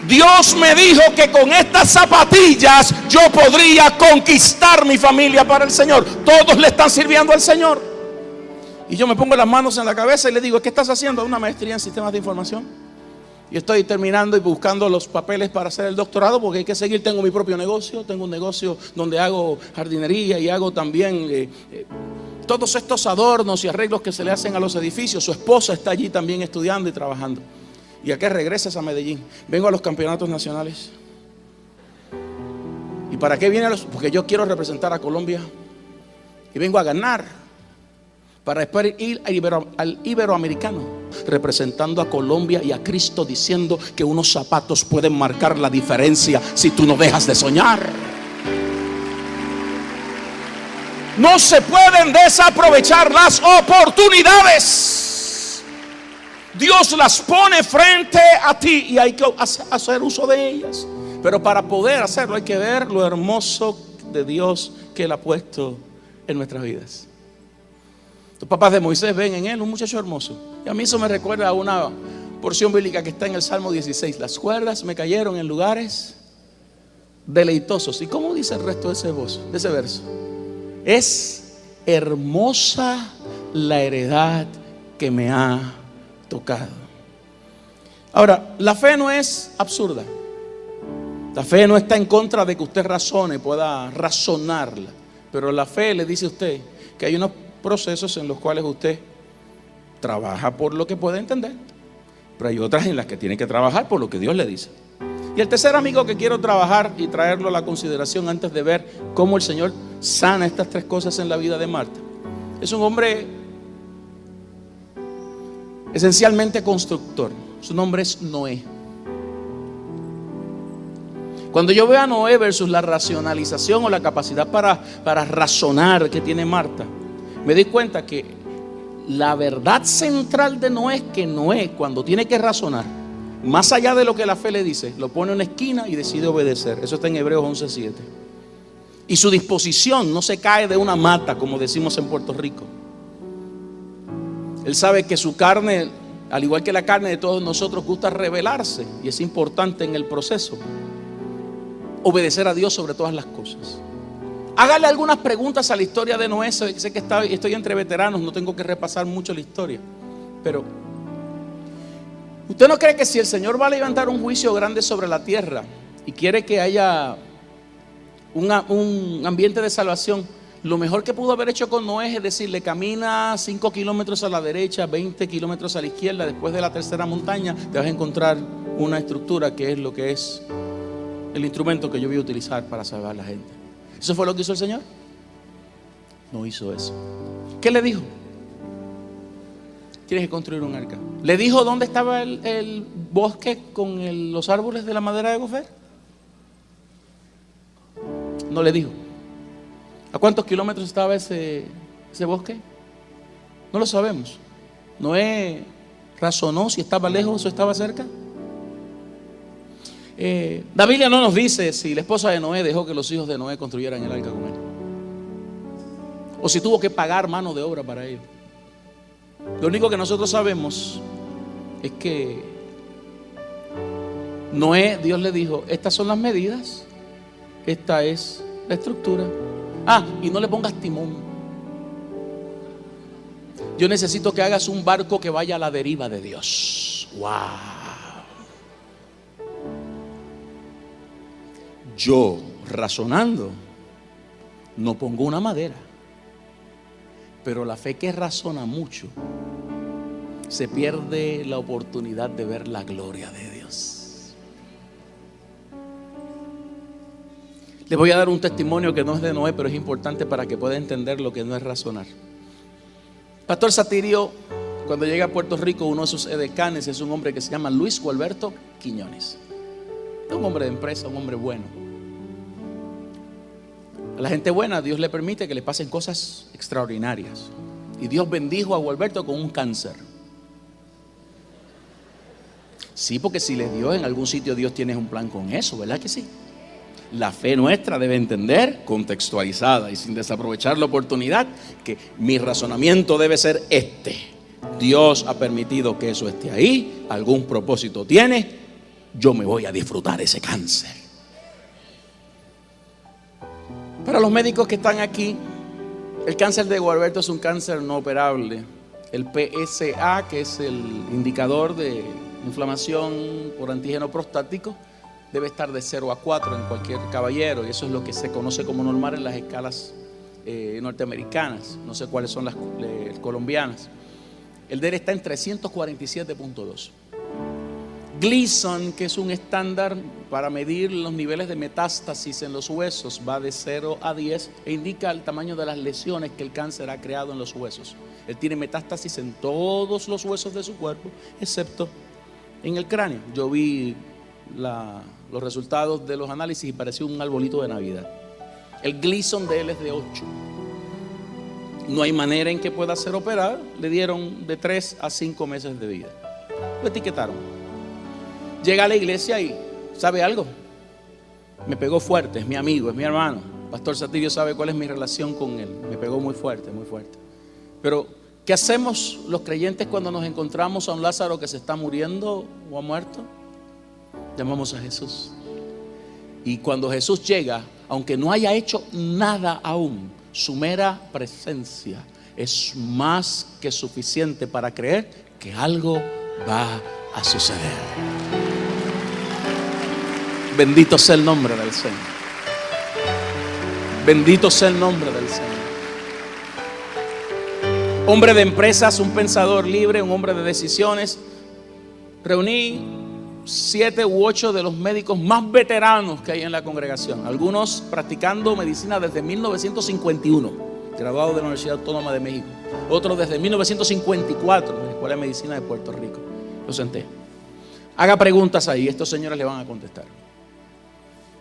Dios me dijo que con estas zapatillas yo podría conquistar mi familia para el Señor. Todos le están sirviendo al Señor. Y yo me pongo las manos en la cabeza y le digo: ¿qué estás haciendo? Una maestría en sistemas de información. Y estoy terminando y buscando los papeles para hacer el doctorado, porque hay que seguir. Tengo mi propio negocio. Tengo un negocio donde hago jardinería y hago también todos estos adornos y arreglos que se le hacen a los edificios. Su esposa está allí también estudiando y trabajando. ¿Y a qué regresas a Medellín? Vengo a los campeonatos nacionales. ¿Y para qué viene? Porque yo quiero representar a Colombia y vengo a ganar, para después ir al Iberoamericano, representando a Colombia y a Cristo, diciendo que unos zapatos pueden marcar la diferencia si tú no dejas de soñar. No se pueden desaprovechar las oportunidades. Dios las pone frente a ti y hay que hacer uso de ellas. Pero para poder hacerlo hay que ver lo hermoso de Dios que Él ha puesto en nuestras vidas. Los papás de Moisés ven en él un muchacho hermoso. Y a mí eso me recuerda a una porción bíblica que está en el Salmo 16. Las cuerdas me cayeron en lugares deleitosos. ¿Y cómo dice el resto de ese verso? Es hermosa la heredad que me ha tocado. Ahora, la fe no es absurda. La fe no está en contra de que usted razone, pueda razonarla. Pero la fe le dice a usted que hay unos procesos en los cuales usted trabaja por lo que puede entender, pero hay otras en las que tiene que trabajar por lo que Dios le dice. Y el tercer amigo que quiero trabajar y traerlo a la consideración antes de ver cómo el Señor sana estas 3 cosas en la vida de Marta, es un hombre esencialmente constructor. Su nombre es Noé. Cuando yo veo a Noé versus la racionalización o la capacidad para razonar que tiene Marta, me doy cuenta que la verdad central de Noé es que Noé, cuando tiene que razonar, más allá de lo que la fe le dice, lo pone en una esquina y decide obedecer. Eso está en Hebreos 11:7. Y su disposición no se cae de una mata, como decimos en Puerto Rico. Él sabe que su carne, al igual que la carne de todos nosotros, gusta rebelarse, y es importante en el proceso obedecer a Dios sobre todas las cosas. Hágale algunas preguntas a la historia de Noé. Sé que estoy entre veteranos, no tengo que repasar mucho la historia, pero ¿usted no cree que si el Señor va a levantar un juicio grande sobre la tierra y quiere que haya un ambiente de salvación, Lo mejor que pudo haber hecho con Noé es decirle: camina 5 kilómetros a la derecha, 20 kilómetros a la izquierda. Después de la tercera montaña te vas a encontrar una estructura que es lo que es el instrumento que yo voy a utilizar para salvar a la gente. ¿Eso fue lo que hizo el Señor? No hizo eso. ¿Qué le dijo? Tienes que construir un arca. ¿Le dijo dónde estaba el bosque con los árboles de la madera de gofer? No le dijo. ¿A cuántos kilómetros estaba ese bosque? No lo sabemos. Noé razonó si estaba lejos o estaba cerca. La Biblia no nos dice si la esposa de Noé dejó que los hijos de Noé construyeran el arca con él, o si tuvo que pagar mano de obra para ello. Lo único que nosotros sabemos es que Noé, Dios le dijo: estas son las medidas, esta es la estructura. Y no le pongas timón. Yo necesito que hagas un barco que vaya a la deriva de Dios. Wow. Yo, razonando, no pongo una madera, pero la fe que razona mucho, se pierde la oportunidad de ver la gloria de Dios. Les voy a dar un testimonio que no es de Noé, pero es importante para que pueda entender lo que no es razonar. Pastor Satirio, cuando llega a Puerto Rico, uno de sus edecanes es un hombre que se llama Luis Gualberto Quiñones. Es un hombre de empresa, un hombre bueno. A la gente buena Dios le permite que le pasen cosas extraordinarias. Y Dios bendijo a Gualberto con un cáncer. Sí, porque si le dio en algún sitio, Dios tiene un plan con eso, ¿verdad que sí? La fe nuestra debe entender, contextualizada y sin desaprovechar la oportunidad, que mi razonamiento debe ser este: Dios ha permitido que eso esté ahí, algún propósito tiene, yo me voy a disfrutar ese cáncer. Para los médicos que están aquí, el cáncer de Gualberto es un cáncer no operable. El PSA, que es el indicador de inflamación por antígeno prostático, debe estar de 0 a 4 en cualquier caballero, y eso es lo que se conoce como normal en las escalas norteamericanas. No sé cuáles son las colombianas. El de él está en 347.2. Gleason, que es un estándar para medir los niveles de metástasis en los huesos, va de 0 a 10 e indica el tamaño de las lesiones que el cáncer ha creado en los huesos. Él tiene metástasis en todos los huesos de su cuerpo, excepto en el cráneo. Yo vi los resultados de los análisis y parecía un arbolito de Navidad. El Gleason de él es de 8. No hay manera en que pueda ser operado. Le dieron de 3 a 5 meses de vida. Lo etiquetaron. Llega a la iglesia y ¿sabe algo? Me pegó fuerte, es mi amigo, es mi hermano. Pastor Satirio sabe cuál es mi relación con él. Me pegó muy fuerte, muy fuerte. Pero ¿qué hacemos los creyentes cuando nos encontramos a un Lázaro que se está muriendo o ha muerto? Llamamos a Jesús. Y cuando Jesús llega, aunque no haya hecho nada aún, su mera presencia es más que suficiente para creer que algo va a suceder. Bendito sea el nombre del Señor. Bendito sea el nombre del Señor. Hombre de empresas, un pensador libre, un hombre de decisiones. Reuní 7 u 8 de los médicos más veteranos que hay en la congregación. Algunos practicando medicina desde 1951, graduados de la Universidad Autónoma de México. Otros desde 1954, de la Escuela de Medicina de Puerto Rico. Los senté. Haga preguntas ahí, estos señores le van a contestar.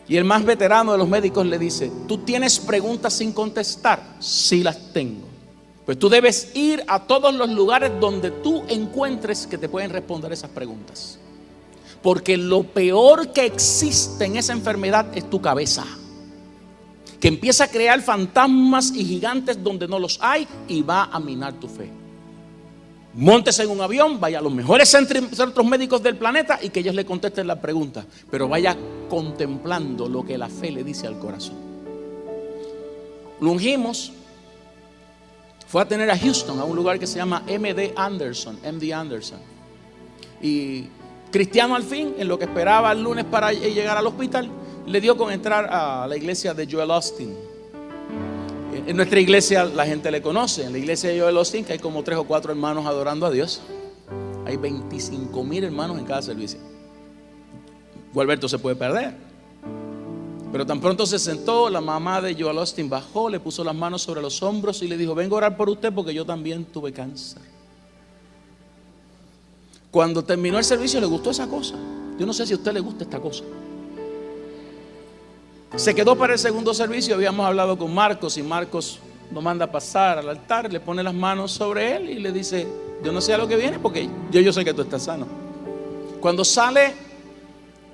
Y el más veterano de los médicos le dice: ¿tú tienes preguntas sin contestar? Sí, las tengo. Pues tú debes ir a todos los lugares donde tú encuentres que te pueden responder esas preguntas. Porque lo peor que existe en esa enfermedad es tu cabeza, que empieza a crear fantasmas y gigantes donde no los hay y va a minar tu fe. Móntese en un avión, vaya a los mejores centros médicos del planeta y que ellos le contesten la pregunta, pero vaya contemplando lo que la fe le dice al corazón. Lo ungimos. Fue a tener a Houston, a un lugar que se llama MD Anderson. Y cristiano al fin, en lo que esperaba el lunes para llegar al hospital, le dio con entrar a la iglesia de Joel Austin En nuestra iglesia la gente le conoce. En la iglesia de Joel Osteen, que hay como 3 o 4 hermanos adorando a Dios. Hay 25,000 hermanos en cada servicio. Gualberto se puede perder. Pero tan pronto se sentó, la mamá de Joel Osteen bajó, le puso las manos sobre los hombros y le dijo: vengo a orar por usted porque yo también tuve cáncer. Cuando terminó el servicio le gustó esa cosa. Yo no sé si a usted le gusta esta cosa. Se quedó para el segundo servicio. Habíamos hablado con Marcos y Marcos lo manda a pasar al altar, le pone las manos sobre él y le dice: yo no sé a lo que viene porque yo sé que tú estás sano. Cuando sale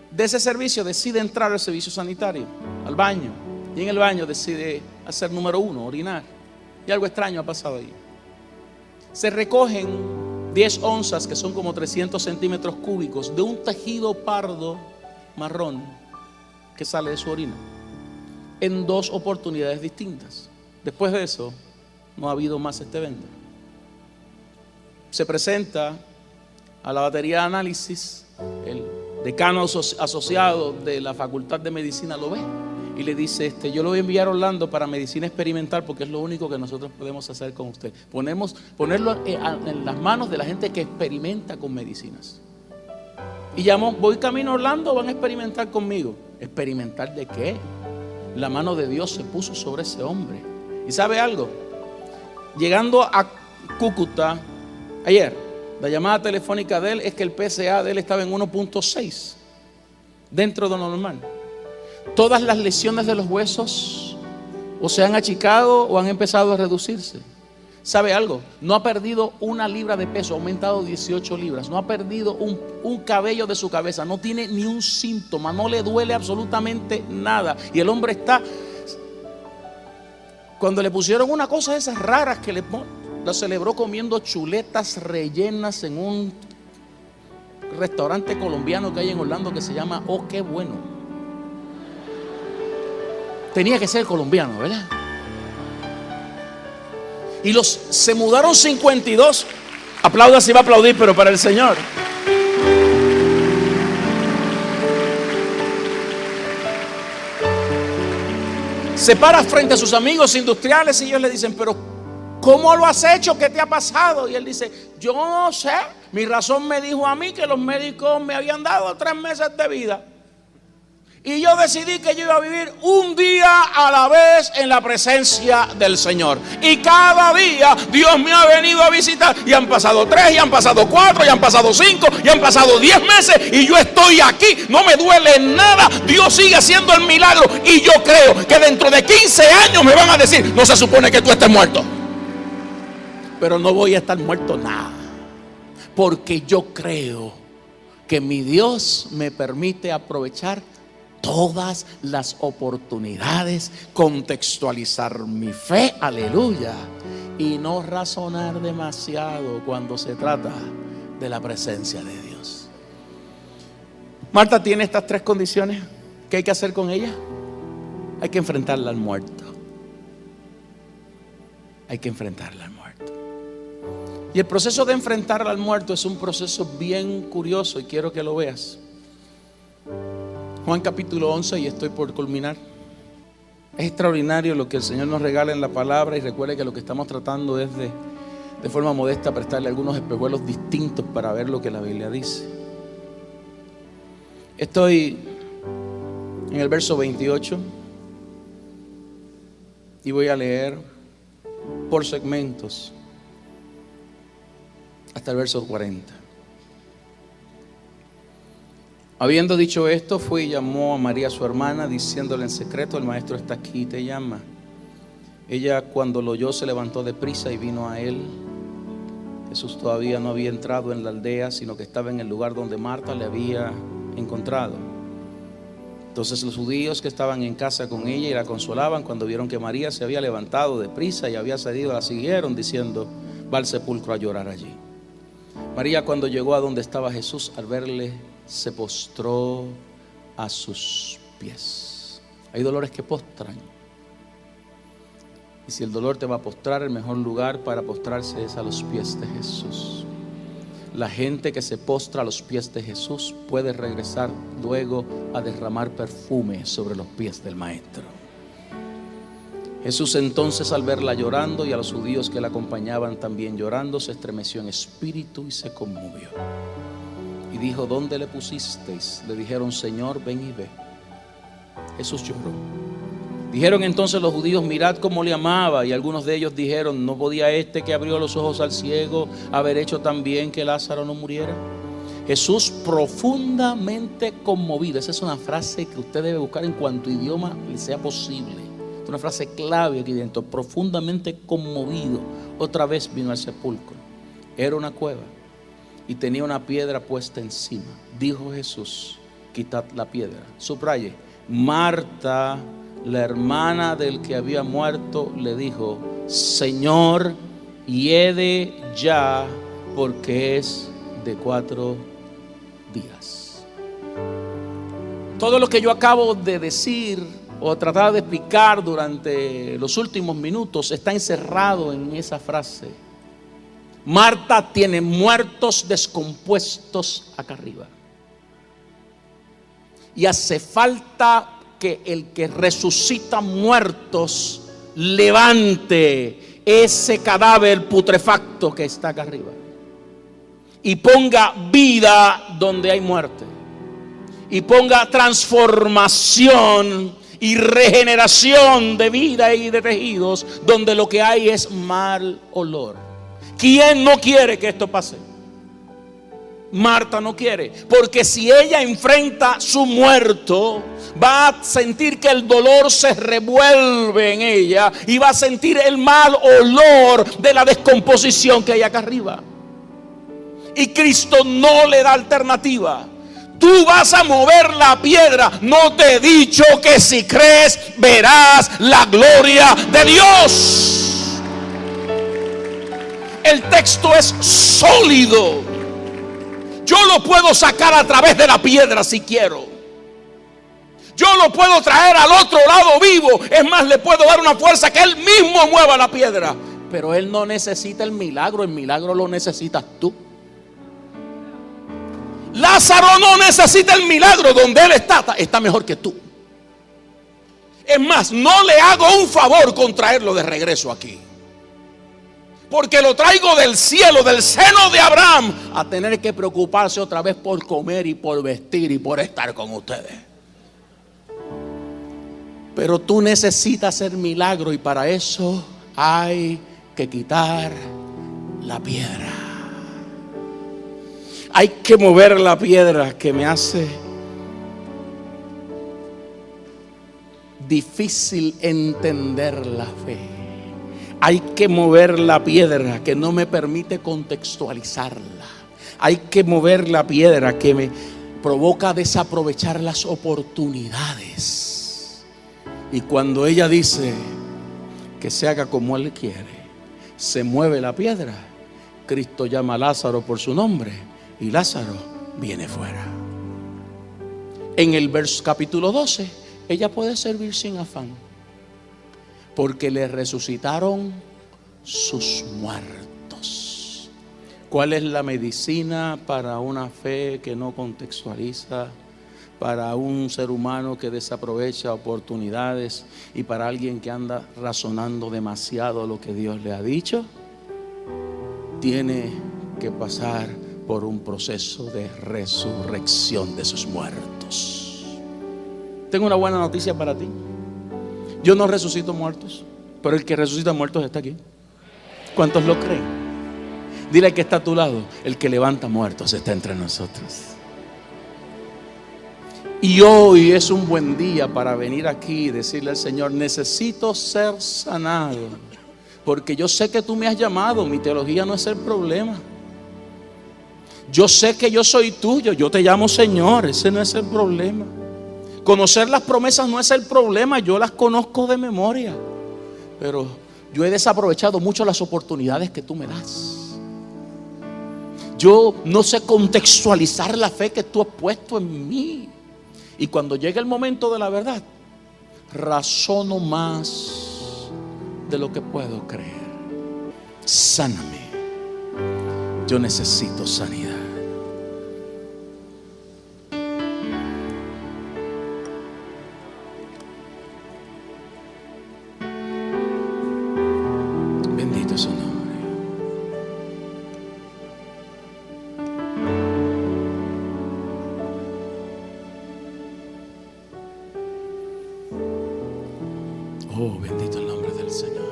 de ese servicio decide entrar al servicio sanitario, al baño, y en el baño decide hacer número 1, orinar, y algo extraño ha pasado ahí. Se recogen 10 onzas, que son como 300 centímetros cúbicos, de un tejido pardo marrón que sale de su orina, en 2 oportunidades distintas. Después de eso no ha habido más este evento. Se presenta a la batería de análisis, el decano asociado de la Facultad de Medicina lo ve y le dice: yo lo voy a enviar a Orlando para medicina experimental porque es lo único que nosotros podemos hacer con usted. Ponerlo en las manos de la gente que experimenta con medicinas. Y llamo: voy camino a Orlando, van a experimentar conmigo. ¿Experimentar de qué? La mano de Dios se puso sobre ese hombre. ¿Y sabe algo? Llegando a Cúcuta ayer, la llamada telefónica de él es que el PSA de él estaba en 1.6, dentro de lo normal. Todas las lesiones de los huesos o se han achicado o han empezado a reducirse. ¿Sabe algo? No ha perdido 1 libra de peso, ha aumentado 18 libras. No ha perdido un cabello de su cabeza, no tiene ni un síntoma, no le duele absolutamente nada. Y el hombre está, cuando le pusieron una cosa de esas raras que lo celebró comiendo chuletas rellenas en un restaurante colombiano que hay en Orlando que se llama Oh Qué Bueno. Tenía que ser colombiano, ¿verdad? Y se mudaron 52. Aplauda si va a aplaudir, pero para el Señor. Se para frente a sus amigos industriales y ellos le dicen: pero ¿cómo lo has hecho? ¿Qué te ha pasado? Y él dice: yo no sé. Mi razón me dijo a mí que los médicos me habían dado 3 meses de vida. Y yo decidí que yo iba a vivir un día a la vez en la presencia del Señor. Y cada día Dios me ha venido a visitar. Y han pasado 3, y han pasado 4, y han pasado 5, y han pasado 10 meses. Y yo estoy aquí, no me duele nada. Dios sigue haciendo el milagro. Y yo creo que dentro de 15 años me van a decir: no se supone que tú estés muerto. Pero no voy a estar muerto nada. Porque yo creo que mi Dios me permite aprovechar todas las oportunidades, contextualizar mi fe, aleluya, y no razonar demasiado cuando se trata de la presencia de Dios. Marta tiene estas 3 condiciones. ¿Qué hay que hacer con ella? Hay que enfrentarla al muerto. Hay que enfrentarla al muerto. Y el proceso de enfrentarla al muerto es un proceso bien curioso y quiero que lo veas. Juan capítulo 11, y estoy por culminar. Es extraordinario lo que el Señor nos regala en la palabra. Y recuerde que lo que estamos tratando es de forma modesta prestarle algunos espejuelos distintos para ver lo que la Biblia dice. Estoy en el verso 28 y voy a leer por segmentos hasta el verso 40. Habiendo dicho esto, fue y llamó a María su hermana, diciéndole en secreto: el maestro está aquí y te llama. Ella, cuando lo oyó, se levantó deprisa y vino a él. Jesús todavía no había entrado en la aldea, sino que estaba en el lugar donde Marta le había encontrado. Entonces los judíos que estaban en casa con ella y la consolaban, cuando vieron que María se había levantado deprisa y había salido, la siguieron diciendo: va al sepulcro a llorar allí. María, cuando llegó a donde estaba Jesús, al verle, se postró a sus pies. Hay dolores que postran. Y si el dolor te va a postrar, el mejor lugar para postrarse es a los pies de Jesús. La gente que se postra a los pies de Jesús puede regresar luego a derramar perfume sobre los pies del Maestro. Jesús entonces, al verla llorando y a los judíos que la acompañaban también llorando, se estremeció en espíritu y se conmovió. Y dijo: ¿dónde le pusisteis? Le dijeron: Señor, ven y ve. Jesús lloró. Dijeron entonces los judíos: mirad cómo le amaba. Y algunos de ellos dijeron: ¿no podía este que abrió los ojos al ciego haber hecho también que Lázaro no muriera? Jesús, profundamente conmovido. Esa es una frase que usted debe buscar en cuanto idioma le sea posible. Es una frase clave aquí dentro. Profundamente conmovido, otra vez vino al sepulcro. Era una cueva y tenía una piedra puesta encima. Dijo Jesús: quitad la piedra. Subraye: Marta, la hermana del que había muerto, le dijo: Señor, hiede ya, porque es de 4 días. Todo lo que yo acabo de decir o tratar de explicar durante los últimos minutos está encerrado en esa frase. Marta tiene muertos descompuestos acá arriba. Y hace falta que el que resucita muertos levante ese cadáver putrefacto que está acá arriba y ponga vida donde hay muerte, y ponga transformación y regeneración de vida y de tejidos donde lo que hay es mal olor. ¿Quién no quiere que esto pase? Marta no quiere, porque si ella enfrenta su muerto, va a sentir que el dolor se revuelve en ella y va a sentir el mal olor de la descomposición que hay acá arriba. Y Cristo no le da alternativa. Tú vas a mover la piedra. No te he dicho que si crees verás la gloria de Dios. El texto es sólido. Yo lo puedo sacar a través de la piedra si quiero. Yo lo puedo traer al otro lado vivo. Es más, le puedo dar una fuerza que él mismo mueva la piedra. Pero él no necesita el milagro lo necesitas tú. Lázaro no necesita el milagro, donde él está mejor que tú. Es más, no le hago un favor con traerlo de regreso aquí, porque lo traigo del cielo, del seno de Abraham, a tener que preocuparse otra vez por comer y por vestir y por estar con ustedes. Pero tú necesitas el milagro, y para eso hay que quitar la piedra. Hay que mover la piedra que me hace difícil entender la fe. Hay que mover la piedra que no me permite contextualizarla. Hay que mover la piedra que me provoca desaprovechar las oportunidades. Y cuando ella dice que se haga como Él quiere, se mueve la piedra. Cristo llama a Lázaro por su nombre y Lázaro viene fuera. En el capítulo 12, ella puede servir sin afán, porque le resucitaron sus muertos. ¿Cuál es la medicina para una fe que no contextualiza? Para un ser humano que desaprovecha oportunidades y para alguien que anda razonando demasiado lo que Dios le ha dicho. Tiene que pasar por un proceso de resurrección de sus muertos. Tengo una buena noticia para ti. Yo no resucito muertos, pero el que resucita muertos está aquí. ¿Cuántos lo creen? Dile al que está a tu lado: el que levanta muertos está entre nosotros. Y hoy es un buen día para venir aquí y decirle al Señor: necesito ser sanado, porque yo sé que tú me has llamado. Mi teología no es el problema. Yo sé que yo soy tuyo, yo te llamo Señor, ese no es el problema. Conocer las promesas no es el problema, yo las conozco de memoria. Pero yo he desaprovechado mucho las oportunidades que tú me das. Yo no sé contextualizar la fe que tú has puesto en mí. Y cuando llega el momento de la verdad, razono más de lo que puedo creer. Sáname. Yo necesito sanidad. Oh, bendito el nombre del Señor.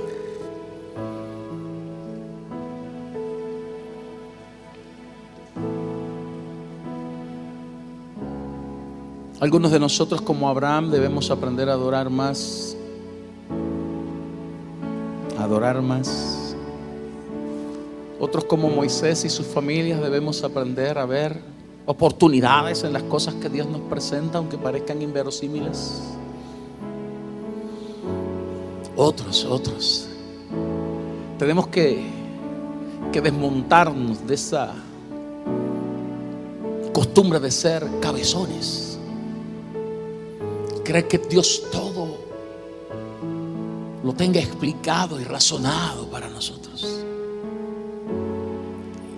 Algunos de nosotros, como Abraham, debemos aprender a adorar más. Adorar más. Otros, como Moisés y sus familias, debemos aprender a ver oportunidades en las cosas que Dios nos presenta, aunque parezcan inverosímiles. Otros tenemos que desmontarnos de esa costumbre de ser cabezones, creer que Dios todo lo tenga explicado y razonado para nosotros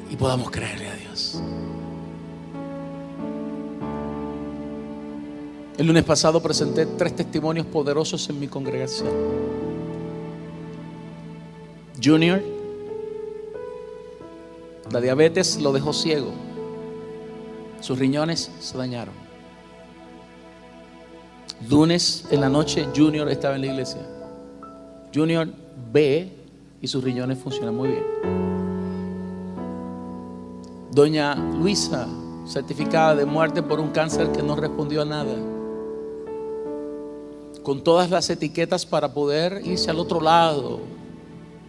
y podamos creerle a Dios. El lunes pasado presenté 3 testimonios poderosos en mi congregación. Junior, la diabetes lo dejó ciego. Sus riñones se dañaron. Lunes en la noche, Junior estaba en la iglesia. Junior ve y sus riñones funcionan muy bien. Doña Luisa, certificada de muerte por un cáncer que no respondió a nada, con todas las etiquetas para poder irse al otro lado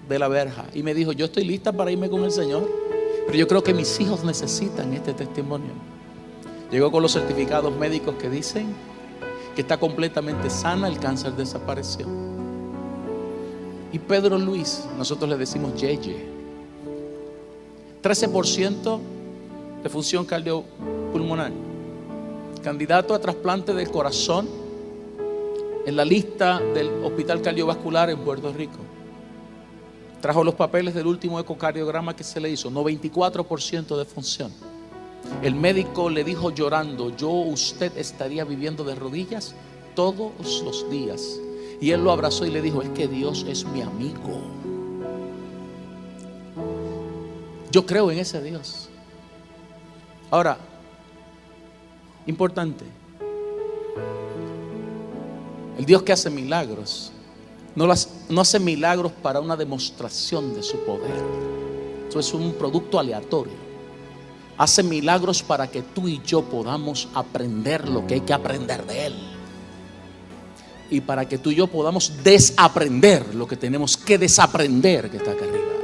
de la verja, y me dijo: yo estoy lista para irme con el Señor, pero yo creo que mis hijos necesitan este testimonio. Llegó con los certificados médicos que dicen que está completamente sana, el cáncer desapareció. Y Pedro Luis, nosotros le decimos Yeye, 13% de función cardiopulmonar, candidato a trasplante del corazón en la lista del Hospital Cardiovascular en Puerto Rico. Trajo los papeles del último ecocardiograma que se le hizo, 94% de función. El médico le dijo llorando: usted estaría viviendo de rodillas todos los días. Y él lo abrazó y le dijo: es que Dios es mi amigo. Yo creo en ese Dios. Ahora, importante, el Dios que hace milagros no hace milagros para una demostración de su poder. Eso es un producto aleatorio. Hace milagros para que tú y yo podamos aprender lo que hay que aprender de Él, y para que tú y yo podamos desaprender lo que tenemos que desaprender, que está acá arriba.